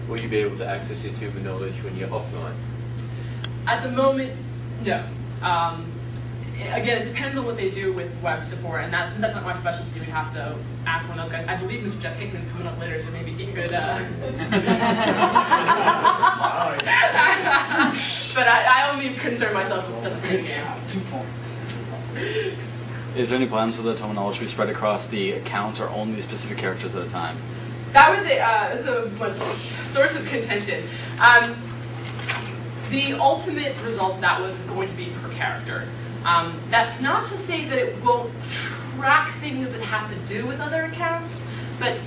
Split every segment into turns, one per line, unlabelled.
Will you be able to access your Tome of knowledge when you're offline?
At the moment, no. Again, it depends on what they do with web support, and that's not my specialty. We'd have to ask one of those guys. I believe Mr. Jeff Hickman's coming up later, so maybe he could. But I only concern myself with stuff in the game.
2 points.
Is there any plans for the Tome of knowledge to be spread across the account or only specific characters at a time?
That was a much source of contention. The ultimate result of that was it's going to be per character. That's not to say that it won't track things that have to do with other accounts, but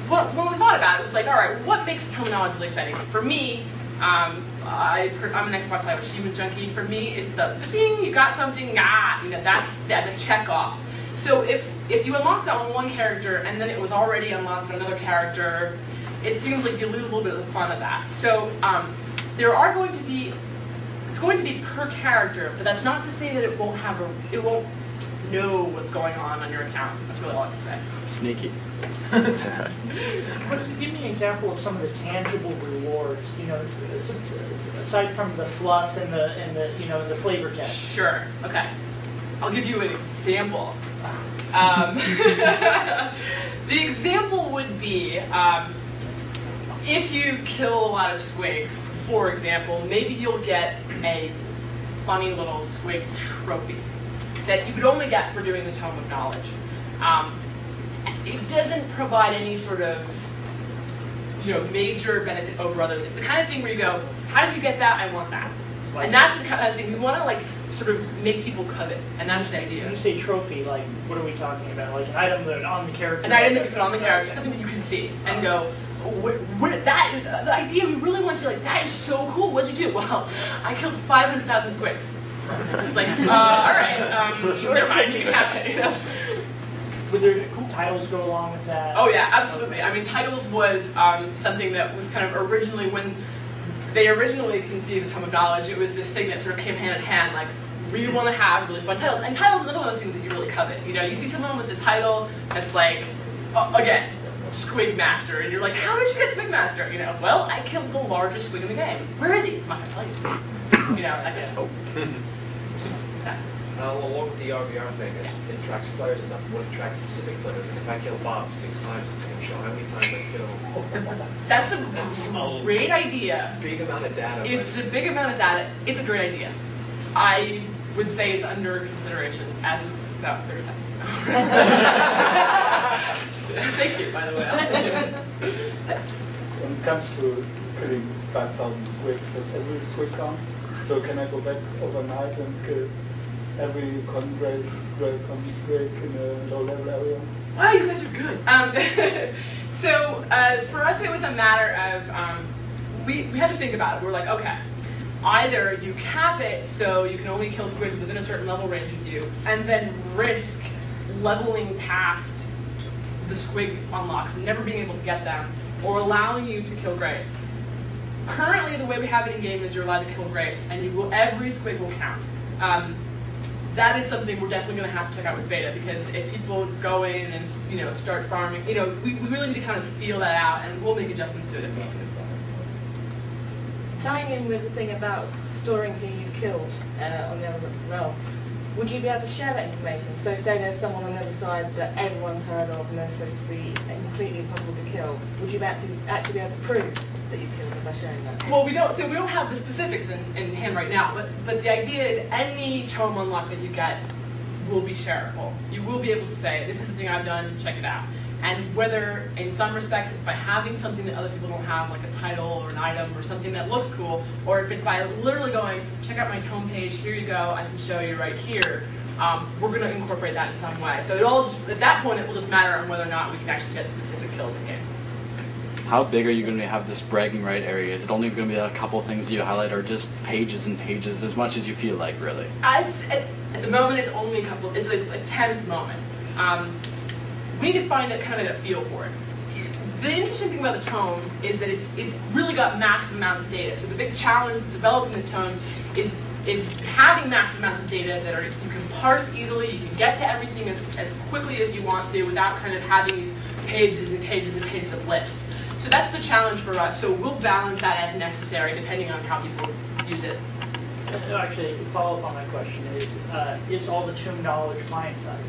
when we thought about it, it was like, all right, what makes Tome of knowledge really exciting? For me, I'm an Xbox Live Achievements junkie. For me, it's the ding, you got something, that's the check off. So if you unlocked that on one character and then it was already unlocked on another character, it seems like you lose a little bit of the fun of that. So there are going to be, it's going to be per character, but that's not to say that it won't know what's going on your account. That's really all I can say.
Sneaky.
Give me an example of some of the tangible rewards, aside from the fluff and the flavor test.
Sure. Okay. I'll give you an example. The example would be if you kill a lot of squigs, for example, maybe you'll get a funny little squig trophy that you would only get for doing the Tome of Knowledge. It doesn't provide any sort of major benefit over others. It's the kind of thing where you go, how did you get that? I want that. And that's the kind of thing we want to sort of make people covet, and that's the idea.
When you say trophy, what are we talking about? Like an item that on the character?
An item that you put on the character, something that you can see and go, that is the idea. We really want to be like, that is so cool. What'd you do? Well, I killed 500,000 squigs. It's like, all right, never mind, you can have it.
Would there cool titles go along with that?
Oh yeah, absolutely. I mean, titles was something that was kind of originally, when they originally conceived the Tome of Knowledge, it was this thing that sort of came hand in hand, like, we want to have really fun titles. And titles is one of those things that you really covet. You see someone with the title that's like, again, Squig Master, and you're like, how did you get Squig Master? Well, I killed the largest squig in the game. Where is he? I'm not going to tell you. That kind of, oh. Yeah.
Along with the RVR thing, it tracks players, it's not what tracks specific players. If I kill Bob 6 times, it's going to show how many times I killed.
That's a great idea.
Big amount of data.
It's a big amount of data. It's a great idea. I would say it's under consideration as of about 30 seconds ago. Thank you, by the way.
When it comes to killing 5,000 squigs, does every squig count? So can I go back overnight and kill every con-grade squig in a low-level area?
Wow, you guys are good. So for us, it was a matter of, we had to think about it. We're like, okay, either you cap it so you can only kill squigs within a certain level range of you, and then risk leveling past the squig unlocks and never being able to get them, or allowing you to kill greys. Currently, the way we have it in game is you're allowed to kill greys, and every squig will count. That is something we're definitely going to have to check out with beta, because if people go in and start farming, we really need to kind of feel that out, and we'll make adjustments to it if we need to.
Tying in with the thing about storing who you've killed on the other realm, would you be able to share that information? So say there's someone on the other side that everyone's heard of and they're supposed to be completely impossible to kill. Would you actually be able to prove that you've killed them by sharing that?
Well, we don't have the specifics in hand right now, but the idea is any tome unlock that you get will be shareable. You will be able to say, this is something I've done, check it out. And whether, in some respects, it's by having something that other people don't have, like a title or an item or something that looks cool, or if it's by literally going, check out my tome page, here you go, I can show you right here, we're going to incorporate that in some way. So at that point, it will just matter on whether or not we can actually get specific kills in game.
How big are you going to have this bragging right area? Is it only going to be a couple things you highlight, or just pages and pages, as much as you feel like, really?
At the moment, it's only a couple, it's like 10 at the moment. We need to find a kind of a feel for it. The interesting thing about the tome is that it's really got massive amounts of data. So the big challenge of developing the tome is having massive amounts of data that you can parse easily, you can get to everything as quickly as you want to without kind of having these pages and pages and pages of lists. So that's the challenge for us. So we'll balance that as necessary depending on how people use it.
Actually, to follow up on my question is all the Tome knowledge client-side?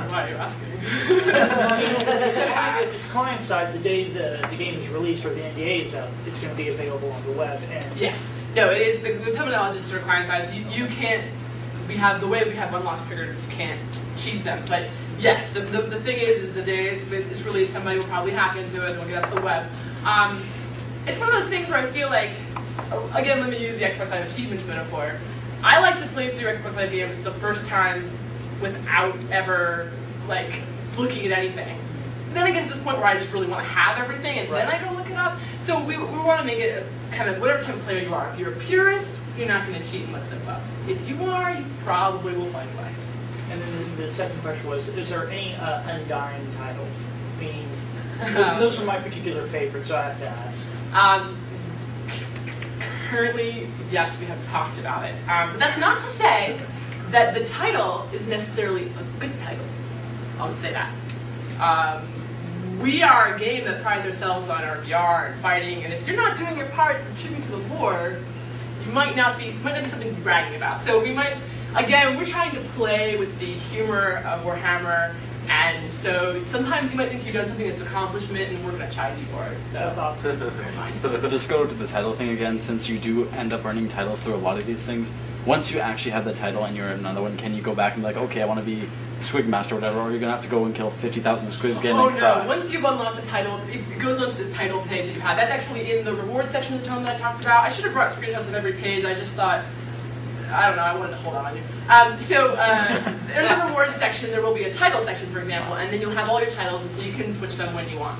Why are you asking?
It's client-side, the day the game is released or the NDA is out, it's going to be available on the web. And
Yeah. No, it is, the terminologists are client side. You can't, the way we have unlocks triggered, you can't cheese them. But yes, the thing is the day it's released, somebody will probably hack into it and will get out to the web. It's one of those things where I feel like, again, let me use the Xbox Live achievements metaphor. I like to play through Xbox Live games the first time without ever, like, looking at anything. Then I get to this point where I just really want to have everything, and then I go look it up. So we want to make it kind of whatever type of player you are. If you're a purist, you're not going to cheat and look stuff up. If you are, you probably will find a way.
And then the second question was, is there any undying titles? I mean, those are my particular favorites, so I have to ask.
Currently, yes, we have talked about it. But that's not to say that the title is necessarily a good title. I'll just say that. We are a game that prides ourselves on our VR and fighting, and if you're not doing your part and contributing to the board, you might not be something to be bragging about. So we might, again, we're trying to play with the humor of Warhammer, and so sometimes you might think you've done something that's an accomplishment, and we're going to chide you for it. So
That's awesome.
Just go to the title thing again, since you do end up earning titles through a lot of these things. Once you actually have the title and you're in another one, can you go back and be like, okay, I want to be Squig Master or whatever, or you're going to have to go and kill 50,000 squigs again
Oh
and
no,
cry?
once you've unlocked the title, it goes onto this title page that you have. That's actually in the reward section of the Tome that I talked about. I should have brought screenshots of every page, I just thought, I don't know, I wanted to hold on you. In the rewards section, there will be a title section, for example, and then you'll have all your titles, and so you can switch them when you want.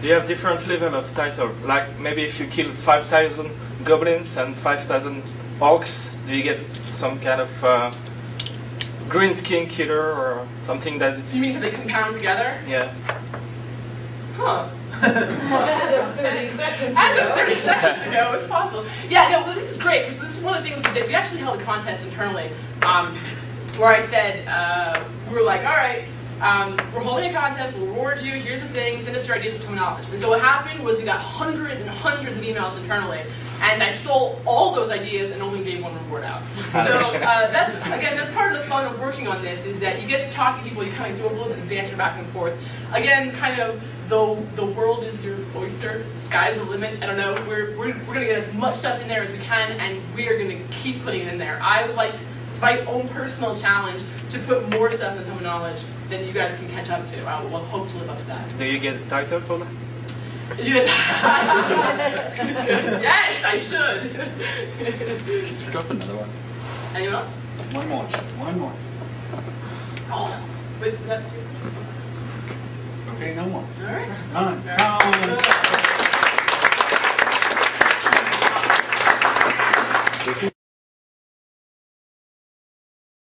Do you have different level of title? Like maybe if you kill 5,000 goblins and 5,000 orcs, do you get some kind of green skin killer or something that is...
You mean so they compound together?
Yeah.
Huh.
As of 30 seconds
As of
ago.
30 seconds ago, it's possible. Yeah, no, well, this is great, because this is one of the things we did. We actually held a contest internally where I said, we were like, all right, we're holding a contest, we'll reward you, here's the thing, send us your ideas of terminology. And so what happened was we got hundreds and hundreds of emails internally, and I stole all those ideas and only gave one reward out. So that's, again, that's part of the fun of working on this, is that you get to talk to people, you kind of do a little bit of banter back and forth. Again, kind of, though the world is your oyster, the sky's the limit, I don't know, we're going to get as much stuff in there as we can, and we are going to keep putting it in there. I would like, it's my own personal challenge, to put more stuff in Tome knowledge than you guys can catch up to. I will hope to live up to that.
Do you get a title for that?
Yes, I should.
Drop another one.
Anyone else?
One more.
Oh, wait, that,
Okay, no more.
all right.
None.
All right.